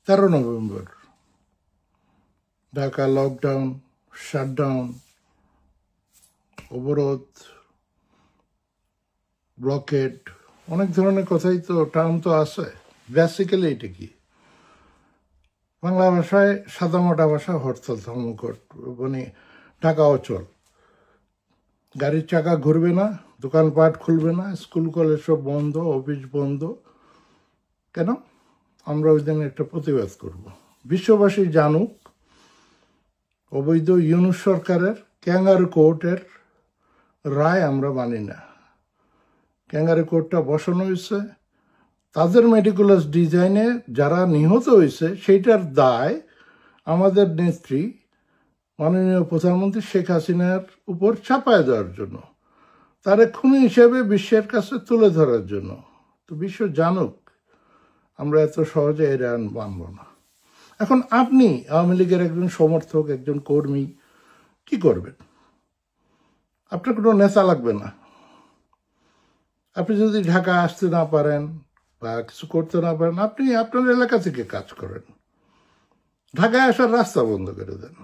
November Dhaka lockdown, shutdown, অবরোধ, blocked, অনেক ধরনের কথাই তো টার্ম তো আছে। বেসিক্যালি এটা কি? বাংলা ভাষায় সাদামাটা ভাষা হরতাল, ধর্মঘট, মানে টাকা অচল, গাড়ির চাকা ঘুরবে না, দোকানপাট খুলবে না, স্কুল কলেজ সব বন্ধ, অফিস বন্ধ। কেন? আমরা ওই দিন একটা প্রতিবাদ করব। বিশ্ববাসী জানুক অবৈধ ইউনূস সরকারের ক্যাঙ্গারু কোর্টের রায় আমরা মানি না। ক্যাঙ্গারু কোর্টটা বসানো হয়েছে, তাদের মেটিকুলাস ডিজাইনে যারা নিহত হয়েছে সেইটার দায় আমাদের নেত্রী মাননীয় প্রধানমন্ত্রী শেখ হাসিনার উপর চাপায় দেওয়ার জন্য, তার খুনি হিসেবে বিশ্বের কাছে তুলে ধরার জন্য। তো বিশ্ব জানুক আমরা এত সহজে এর মানব না। এখন আপনি আওয়ামী লীগের একজন সমর্থক, একজন কর্মী, কি করবেন? আপনার কোনো নেতা লাগবে না। আপনি যদি ঢাকা আসতে না পারেন বা কিছু করতে না পারেন, আপনি আপনার এলাকা থেকে কাজ করেন। ঢাকায় আসার রাস্তা বন্ধ করে দেন।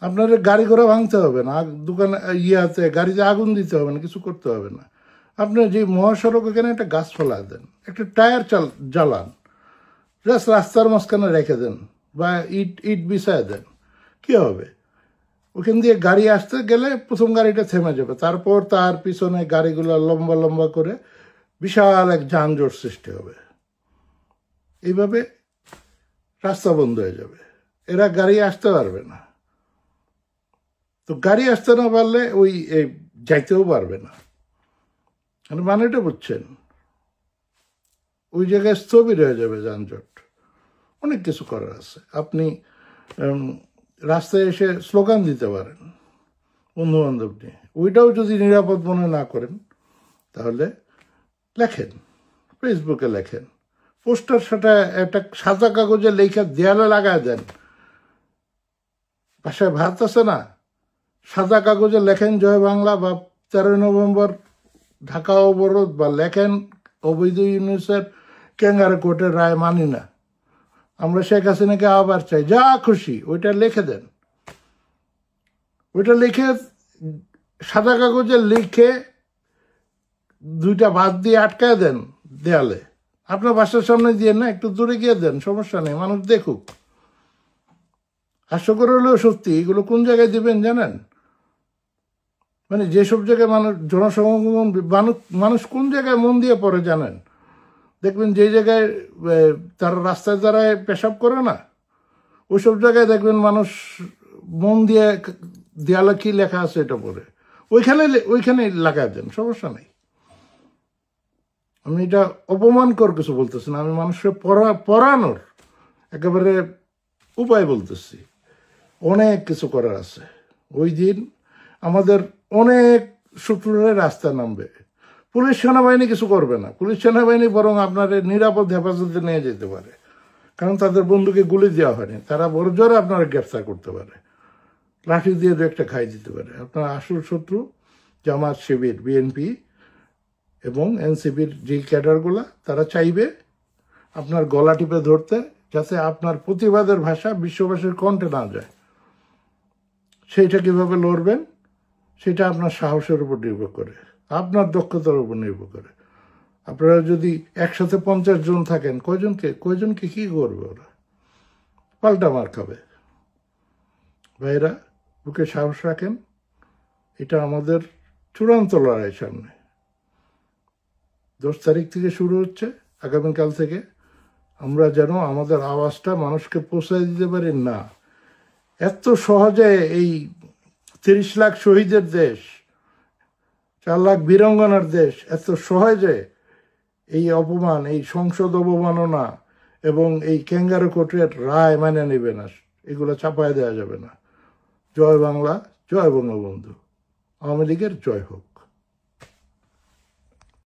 আপনার গাড়ি ঘোড়া ভাঙতে হবে না, দোকানে গাড়িতে আগুন দিতে হবে না, কিছু করতে হবে না। আপনার যে মহাসড়ক, এখানে একটা গাছ ফেলা দেন, একটা টায়ার জ্বালান, জাস্ট রাস্তার মাঝখানে রেখে দেন বা ইট বিছায় দেন। কি হবে? ওখান দিয়ে গাড়ি আসতে গেলে প্রথম গাড়িটা থেমে যাবে, তারপর তার পিছনে গাড়িগুলো লম্বা লম্বা করে বিশাল এক যানজট সৃষ্টি হবে। এইভাবে রাস্তা বন্ধ হয়ে যাবে, এরা গাড়ি আসতে পারবে না। তো গাড়ি আসতে না পারলে ওই যাইতেও পারবে না। মানেটা বুঝছেন? ওই জায়গায় স্থবির হয়ে যাবে যানজট। অনেক কিছু করার আছে। আপনি রাস্তায় এসে স্লোগান দিতে পারেন বন্ধু বান্ধব নিয়ে, ওইটাও যদি নিরাপদ মনে না করেন তাহলে লেখেন, ফেসবুকে লেখেন, পোস্টার সেটা একটা সাদা কাগজে লেখা দেয়ালে লাগায় দেন। বাসায় ভাত আছে না, সাদা কাগজে লেখেন জয় বাংলা বা 13 নভেম্বর ঢাকা অবরোধ, বা লেখেন অবৈধ ইউনূসের ক্যাঙ্গারু কোর্টের রায় মানি না, আমরা শেখ হাসিনাকে আবার চাই, যা খুশি ওইটা লিখে দেন। ওইটা লিখে সাদা কাগজে লিখে 2টা বাদ দিয়ে আটকায় দেন দেয়ালে। আপনার বাসার সামনে দিয়ে না, একটু দূরে গিয়ে দেন, সমস্যা নেই, মানুষ দেখুক। হাস্যকর হলেও সত্যি। এগুলো কোন জায়গায় দিবেন জানেন? মানে যেসব জায়গায় মানুষ জনসমাগম, মানুষ কোন জায়গায় মন দিয়ে পড়ে জানেন? দেখবেন যে জায়গায় তারা রাস্তায় দাঁড়ায় পেশাব করে না, ওইসব জায়গায় দেখবেন মানুষ মন দিয়ে দেয়ালে কি লেখা আছে এটা পড়ে, ওইখানে লাগাই দেন, সমস্যা নেই। আমি এটা অপমানকর কিছু বলতেছি না, আমি মানুষকে পড়ানোর একেবারে উপায় বলতেছি। অনেক কিছু করার আছে। ওই দিন আমাদের অনেক শত্রুরা রাস্তায় নামবে, পুলিশ সেনাবাহিনী কিছু করবে না। পুলিশ সেনাবাহিনী বরং আপনার নিরাপদ হেফাজতে নিয়ে যেতে পারে, কারণ তাদের বন্ধুকে গুলি দেওয়া হয়নি। তারা বড় জোরে আপনারা গ্রেফতার করতে পারে, লাঠি দিয়ে 2-1টা খাই দিতে পারে। আপনার আসল শত্রু জামাত, শিবির, বিএনপি এবং এনসিপির যে ক্যাডারগুলা, তারা চাইবে আপনার গলা টিপে ধরতে, যাতে আপনার প্রতিবাদের ভাষা বিশ্ববাসীর কণ্ঠে না যায়। সেইটা কিভাবে লড়বেন সেটা আপনার সাহসের উপর নির্ভর করে, আপনার দক্ষতার উপর নির্ভর করে। আপনারা যদি একসাথে 50 জন থাকেন, কয়জনকে কি করবে? ওরা পাল্টা মার খাবে। ভাইরা, বুকে সাহস রাখেন। এটা আমাদের চূড়ান্ত লড়াই সামনে। 10 তারিখ থেকে শুরু হচ্ছে, আগামীকাল থেকে। আমরা যেন আমাদের আওয়াজটা মানুষকে পৌঁছায় দিতে পারি। না এত সহজে এই 30 লাখ শহীদের দেশ, 4 লাখ বীরাঙ্গনার দেশ, এত সহজে এই অপমান, এই সংসদ অবমাননা এবং এই ক্যাঙ্গারু কোর্টের রায় মানে নেবে না, এগুলো চাপায় দেওয়া যাবে না। জয় বাংলা, জয় বঙ্গবন্ধু। আওয়ামী লীগের জয় হোক।